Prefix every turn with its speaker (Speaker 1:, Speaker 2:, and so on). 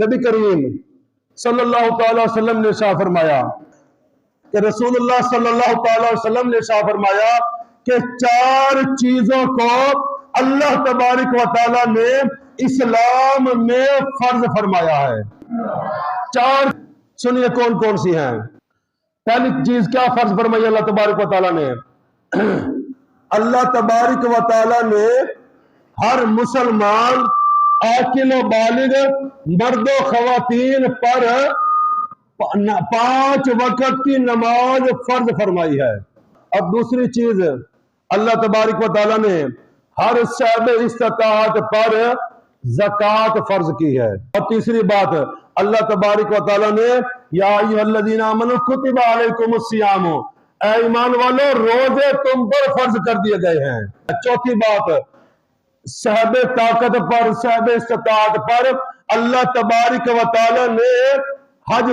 Speaker 1: نبی کریم صلی اللہ تعالی وسلم نے ارشاد فرمایا کہ رسول اللہ صلی اللہ تعالی وسلم نے ارشاد فرمایا کہ 4 چیزوں کو اللہ تبارک و تعالی نے اسلام میں فرض فرمایا ہے۔ 4 سنیے کون کون سی ہیں۔ پہلی چیز کیا فرض فرمائی اللہ تبارک و تعالی نے؟ اللہ تبارک و تعالی نے ہر مسلمان عاقل و بالغ مرد و خواتین پر 5 وقت کی نماز فرض فرمائی ہے۔ اب دوسری چیز اللہ تبارک و تعالی نے ہر صاحب استطاعت پر زکوٰۃ فرض کی ہے۔ اور تیسری بات اللہ تبارک و تعالی نے یا ایھا الذین آمنوا کتب علیکم الصیام، اے ایمان والو روزے تم پر فرض کر دیے گئے ہیں۔ چوتھی بات صاحب طاقت پر صاحب استطاعت پر اللہ تبارک و تعالی نے حج